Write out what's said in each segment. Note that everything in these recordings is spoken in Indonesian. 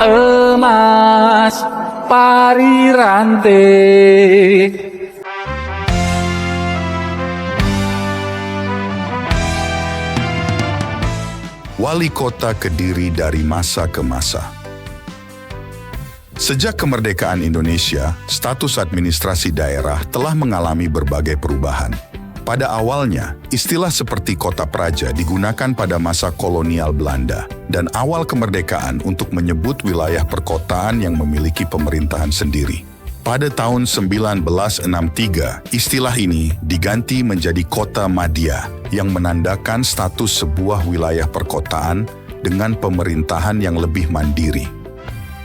emas Parirante. Wali Kota Kediri dari masa ke masa. Sejak kemerdekaan Indonesia, status administrasi daerah telah mengalami berbagai perubahan. Pada awalnya, istilah seperti kota praja digunakan pada masa kolonial Belanda dan awal kemerdekaan untuk menyebut wilayah perkotaan yang memiliki pemerintahan sendiri. Pada tahun 1963, istilah ini diganti menjadi kota madya yang menandakan status sebuah wilayah perkotaan dengan pemerintahan yang lebih mandiri.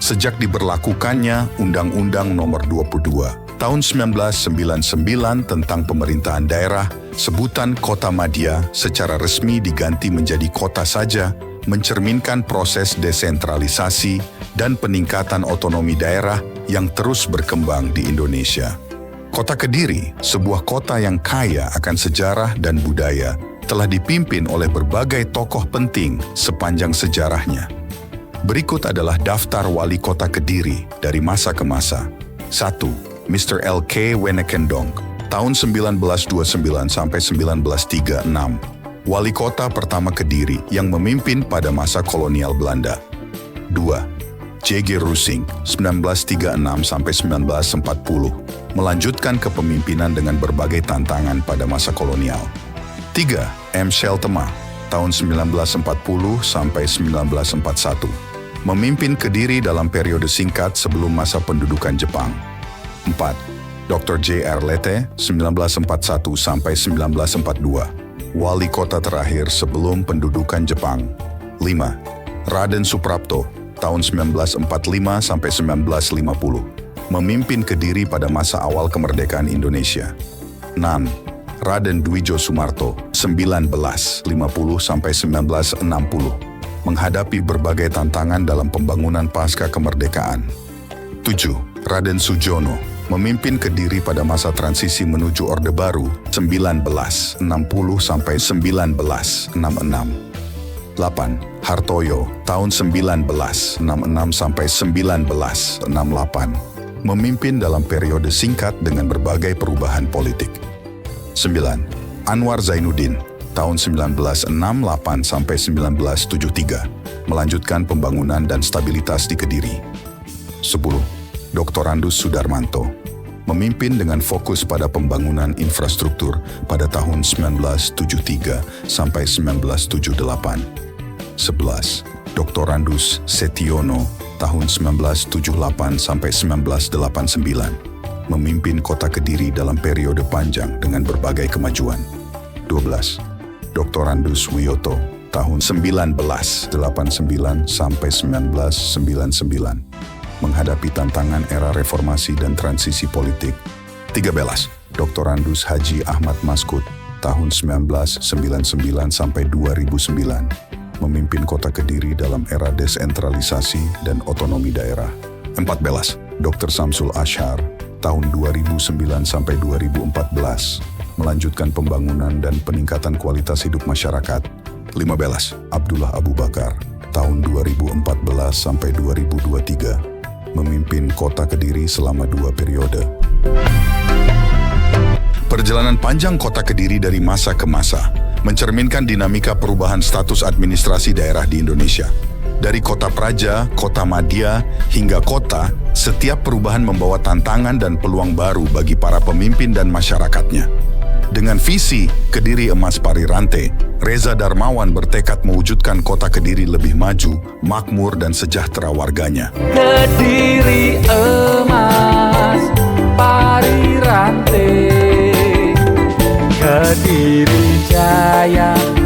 Sejak diberlakukannya Undang-Undang Nomor 22 Tahun 1999 tentang pemerintahan daerah, sebutan kota madya secara resmi diganti menjadi kota saja, mencerminkan proses desentralisasi dan peningkatan otonomi daerah yang terus berkembang di Indonesia. Kota Kediri, sebuah kota yang kaya akan sejarah dan budaya, telah dipimpin oleh berbagai tokoh penting sepanjang sejarahnya. Berikut adalah daftar wali kota Kediri dari masa ke masa. 1. Mr. L.K. Wenekendong, tahun 1929 sampai 1936. Wali kota pertama Kediri yang memimpin pada masa kolonial Belanda. 2. J.G. Rusing, 1936 sampai 1940, melanjutkan kepemimpinan dengan berbagai tantangan pada masa kolonial. 3. M. Sheltema, tahun 1940 sampai 1941, memimpin Kediri dalam periode singkat sebelum masa pendudukan Jepang. 4. Dr. J.R. Lete, 1941 sampai 1942, wali kota terakhir sebelum pendudukan Jepang. 5. Raden Suprapto, tahun 1945 sampai 1950, memimpin Kediri pada masa awal kemerdekaan Indonesia. 6. Raden Dwijo Sumarto, 1950 sampai 1960, menghadapi berbagai tantangan dalam pembangunan pasca kemerdekaan. 7. Raden Sujono, memimpin Kediri pada masa transisi menuju Orde Baru 1960 sampai 1966. 8. Hartoyo, tahun 1966 sampai 1968, memimpin dalam periode singkat dengan berbagai perubahan politik. 9. Anwar Zainuddin, tahun 1968 sampai 1973, melanjutkan pembangunan dan stabilitas di Kediri. 10. Dr. Andus Sudarmanto, memimpin dengan fokus pada pembangunan infrastruktur pada tahun 1973 sampai 1978. 11. Dr. Andus Setiono, tahun 1978 sampai 1989, memimpin kota Kediri dalam periode panjang dengan berbagai kemajuan. 12. Dr. Andus Wiyoto, tahun 1989 sampai 1999, menghadapi tantangan era reformasi dan transisi politik. 13. Dr. Andus Haji Ahmad Maskut, tahun 1999 sampai 2009, memimpin kota Kediri dalam era desentralisasi dan otonomi daerah. 14. Dr. Samsul Ashar, tahun 2009 sampai 2014, melanjutkan pembangunan dan peningkatan kualitas hidup masyarakat. 15. Abdullah Abu Bakar, tahun 2014 sampai 2023, memimpin kota Kediri selama 2 periode. Perjalanan panjang kota Kediri dari masa ke masa mencerminkan dinamika perubahan status administrasi daerah di Indonesia. Dari kota praja, kota madya, hingga kota, setiap perubahan membawa tantangan dan peluang baru bagi para pemimpin dan masyarakatnya. Dengan visi Kediri Emas Parirante, Reza Darmawan bertekad mewujudkan kota Kediri lebih maju, makmur dan sejahtera warganya. Kediri emas Parirante, Kediri jaya.